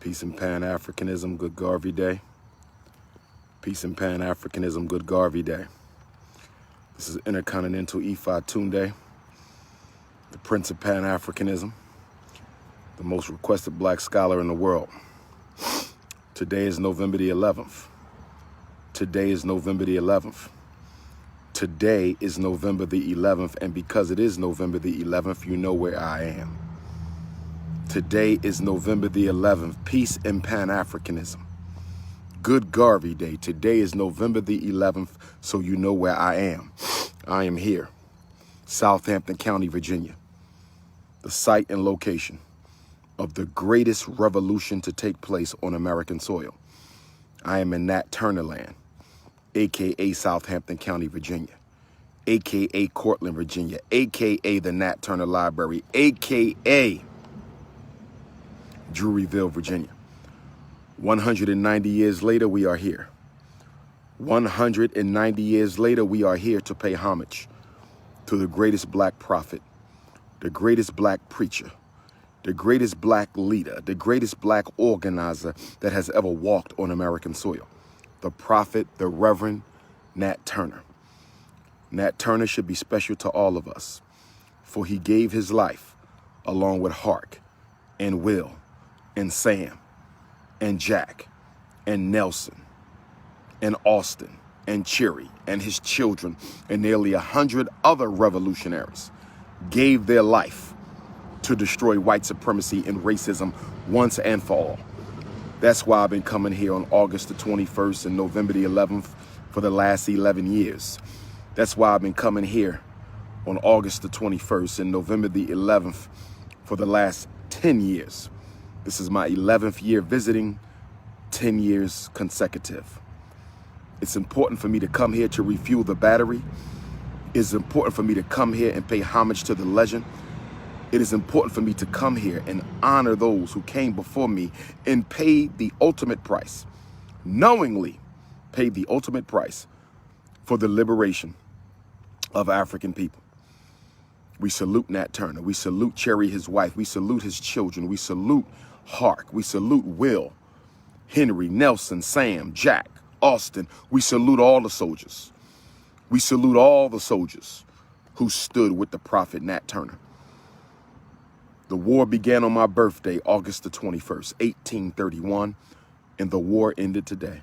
Peace and Pan-Africanism, good Garvey Day. Peace and Pan-Africanism, good Garvey Day. This is Intercontinental Ifa Tunde, the Prince of Pan-Africanism, the most requested black scholar in the world. Today is November the 11th. Today is November the 11th. Today is November the 11th, and because it is November the 11th, you know where I am. Today is November the 11th. Peace and Pan-Africanism. Good Garvey Day. Today is November the 11th, so you know where I am. I am here, Southampton County, Virginia, the site and location of the greatest revolution to take place on American soil. I am in Nat Turner land, a.k.a. Southampton County, Virginia, a.k.a. Cortland, Virginia, a.k.a. the Nat Turner Library, a.k.a. Druryville, Virginia. 190 years later, we are here. 190 years later, we are here to pay homage to the greatest black prophet, the greatest black preacher, the greatest black leader, the greatest black organizer that has ever walked on American soil, the prophet, the Reverend Nat Turner. Nat Turner should be special to all of us, for he gave his life along with Hark and Will and Sam and Jack and Nelson and Austin and Cherry and his children and nearly 100 other revolutionaries gave their life to destroy white supremacy and racism once and for all. That's why I've been coming here on August the 21st and November the 11th for the last 11 years. That's why I've been coming here on August the 21st and November the 11th for the last 10 years. This is my 11th year visiting, 10 years consecutive. It's important for me to come here to refuel the battery. It's important for me to come here and pay homage to the legend. It is important for me to come here and honor those who came before me and paid the ultimate price, knowingly paid the ultimate price for the liberation of African people. We salute Nat Turner. We salute Cherry, his wife. We salute his children. We salute Hark. We salute Will, Henry, Nelson, Sam, Jack, Austin. We salute all the soldiers. We salute all the soldiers who stood with the prophet Nat Turner. The war began on my birthday, August the 21st, 1831, and the war ended today.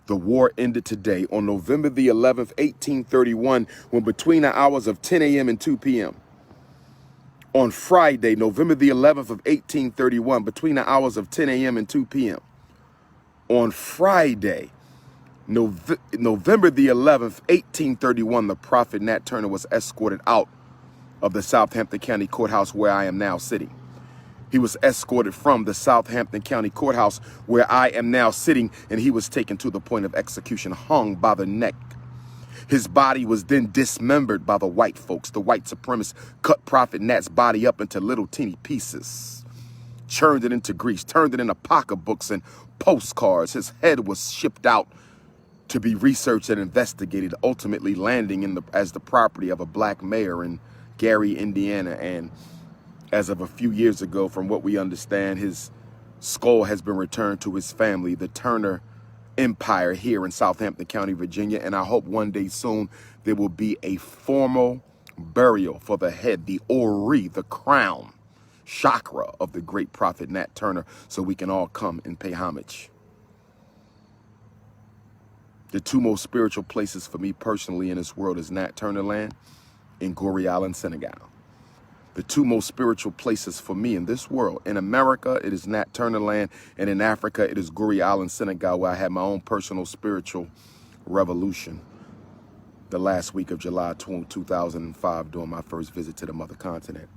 The war ended today on November the 11th, 1831, when between the hours of 10 a.m. and 2 p.m. on Friday, November the 11th of 1831, between the hours of 10 a.m. and 2 p.m. on Friday, November the 11th, 1831, the prophet Nat Turner was escorted out of the Southampton County Courthouse where I am now sitting. He was escorted from the Southampton County Courthouse where I am now sitting, and he was taken to the point of execution, hung by the neck. His body was then dismembered by the white folks. The white supremacists cut Prophet Nat's body up into little teeny pieces, churned it into grease, turned it into pocketbooks and postcards. His head was shipped out to be researched and investigated, ultimately landing as the property of a black mayor in Gary, Indiana. And as of a few years ago, from what we understand, his skull has been returned to his family, the Turner Empire, here in Southampton County, Virginia. And I hope one day soon there will be a formal burial for the head, the ori, the crown, chakra of the great prophet Nat Turner, so we can all come and pay homage. The two most spiritual places for me personally in this world is Nat Turner land and Gorée Island, Senegal. The two most spiritual places for me in this world. In America, it is Nat Turner land, and in Africa, it is Gorée Island, Senegal, where I had my own personal spiritual revolution the last week of July 2005 during my first visit to the mother continent.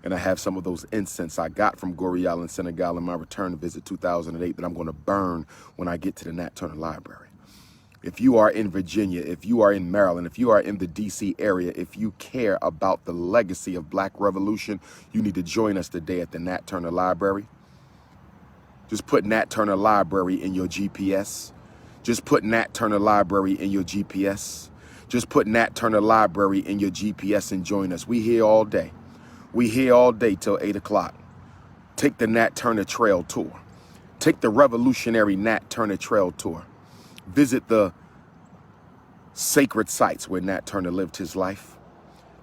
And I have some of those incense I got from Gorée Island, Senegal in my return visit 2008 that I'm going to burn when I get to the Nat Turner Library. If you are in Virginia, if you are in Maryland, if you are in the DC area, if you care about the legacy of Black Revolution, you need to join us today at the Nat Turner Library. Just put Nat Turner Library in your GPS. Just put Nat Turner Library in your GPS. Just put Nat Turner Library in your GPS and join us. We here all day. We here all day till 8 o'clock. Take the Nat Turner Trail tour. Take the revolutionary Nat Turner Trail Tour. Visit the sacred sites where Nat Turner lived his life.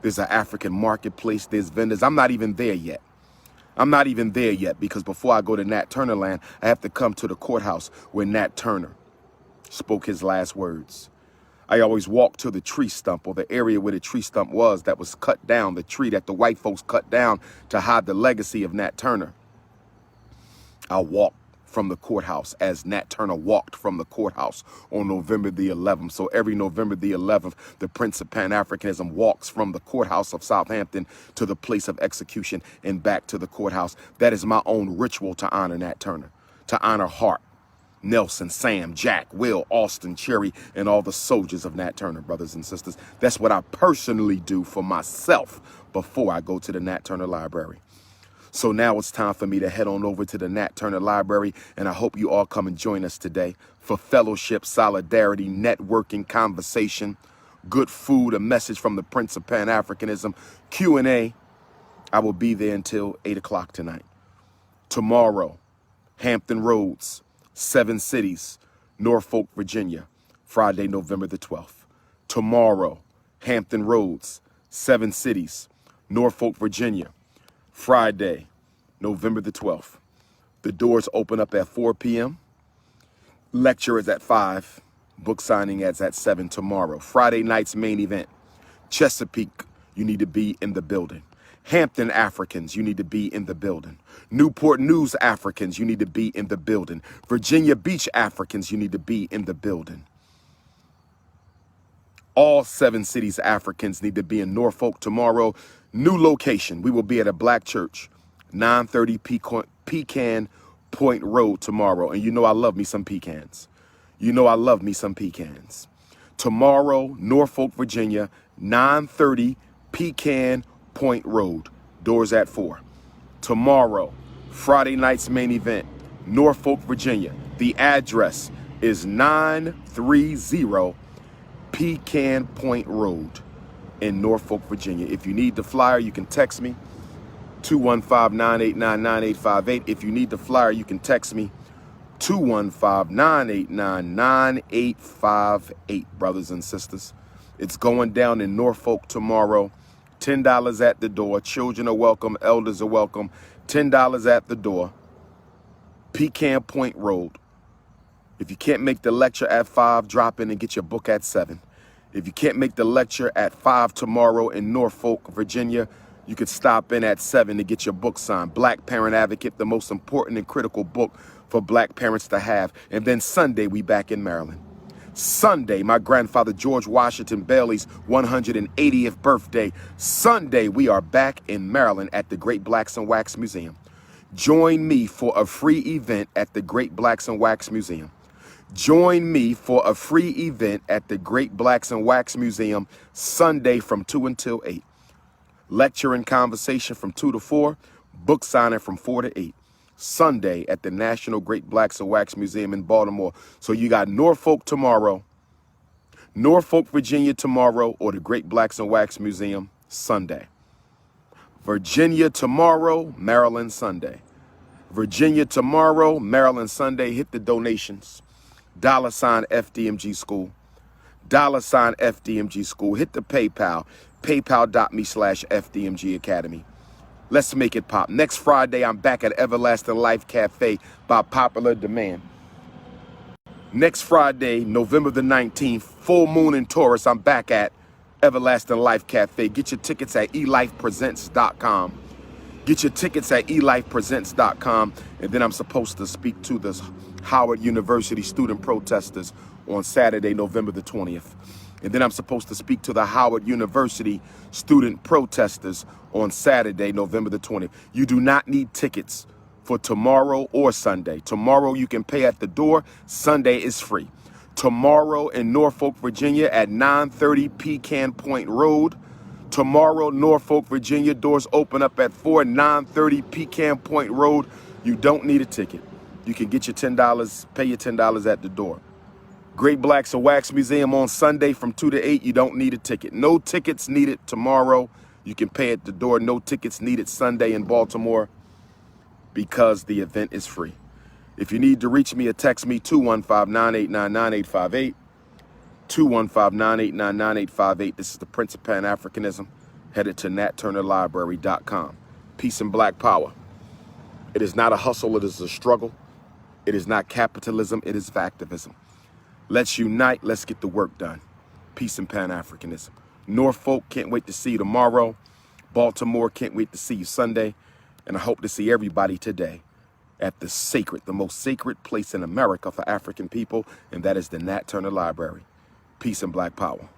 There's an African marketplace. There's vendors. I'm not even there yet. I'm not even there yet because before I go to Nat Turner land, I have to come to the courthouse where Nat Turner spoke his last words. I always walk to the tree stump, or the area where the tree stump was that was cut down, the tree that the white folks cut down to hide the legacy of Nat Turner. I'll walk from the courthouse as Nat Turner walked from the courthouse on November the 11th. So every November the 11th, the Prince of Pan-Africanism walks from the courthouse of Southampton to the place of execution and back to the courthouse. That is my own ritual to honor Nat Turner, to honor Hart, Nelson, Sam, Jack, Will, Austin, Cherry, and all the soldiers of Nat Turner, brothers and sisters. That's what I personally do for myself before I go to the Nat Turner Library. So now it's time for me to head on over to the Nat Turner Library, and I hope you all come and join us today for fellowship, solidarity, networking, conversation, good food, a message from the Prince of Pan-Africanism, Q&A. I will be there until 8 o'clock tonight. Tomorrow, Hampton Roads, 7 Cities, Norfolk, Virginia, Friday, November the 12th. Tomorrow, Hampton Roads, 7 Cities, Norfolk, Virginia, Friday, November the 12th. The doors open up at 4 p.m. Lecture is at 5. Book signing is at 7 tomorrow. Friday night's main event. Chesapeake, you need to be in the building. Hampton Africans, you need to be in the building. Newport News Africans, you need to be in the building. Virginia Beach Africans, you need to be in the building. All 7 cities Africans need to be in Norfolk tomorrow. New location. We will be at a black church, 930 Pecan Point Road tomorrow. And you know I love me some pecans. You know I love me some pecans. Tomorrow, Norfolk, Virginia, 930 Pecan Point Road. Doors at 4. Tomorrow, Friday night's main event, Norfolk, Virginia. The address is 930 Pecan Point Road in Norfolk, Virginia. If you need the flyer, you can text me, 215-989-9858. If you need the flyer, you can text me, 215-989-9858, brothers and sisters. It's going down in Norfolk tomorrow. $10 at the door. Children are welcome. Elders are welcome. $10 at the door. Pecan Point Road. If you can't make the lecture at 5, drop in and get your book at 7. If you can't make the lecture at 5 tomorrow in Norfolk, Virginia, you could stop in at 7 to get your book signed. Black Parent Advocate, the most important and critical book for black parents to have. And then Sunday, we back in Maryland. Sunday, my grandfather George Washington Bailey's 180th birthday. Sunday, we are back in Maryland at the Great Blacks and Wax Museum. Join me for a free event at the Great Blacks and Wax Museum. Join me for a free event at the Great Blacks and Wax Museum Sunday from 2 until 8. Lecture and conversation from 2 to 4. Book signing from 4 to 8. Sunday at the National Great Blacks and Wax Museum in Baltimore. So you got Norfolk tomorrow, Norfolk, Virginia tomorrow, or the Great Blacks and Wax Museum Sunday. Virginia tomorrow, Maryland Sunday. Virginia tomorrow, Maryland Sunday. Hit the donations. $ FDMG School. $ FDMG School. Hit the PayPal. PayPal.me/FDMG Academy. Let's make it pop. Next Friday, I'm back at Everlasting Life Cafe by popular demand. Next Friday, November the 19th, full moon in Taurus, I'm back at Everlasting Life Cafe. Get your tickets at elifepresents.com. Get your tickets at elifepresents.com. And then I'm supposed to speak to the Howard University student protesters on Saturday, November the 20th. And then I'm supposed to speak to the Howard University student protesters on Saturday, November the 20th. You do not need tickets for tomorrow or Sunday. Tomorrow you can pay at the door. Sunday is free. Tomorrow in Norfolk, Virginia at 930 Pecan Point Road. Tomorrow, Norfolk, Virginia, doors open up at 4, 930 Pecan Point Road. You don't need a ticket. You can get your $10, pay your $10 at the door. Great Blacks and Wax Museum on Sunday from 2 to 8. You don't need a ticket. No tickets needed tomorrow. You can pay at the door. No tickets needed Sunday in Baltimore because the event is free. If you need to reach me or text me, 215-989-9858. 215-989-9858. This is the Prince of Pan-Africanism, headed to natturnerlibrary.com. Peace and black power. It is not a hustle, it is a struggle. It is not capitalism, it is factivism. Let's unite, let's get the work done. Peace and Pan-Africanism. Norfolk, can't wait to see you tomorrow. Baltimore, can't wait to see you Sunday. And I hope to see everybody today at the most sacred place in America for African people, and that is the Nat Turner Library. Peace and black power.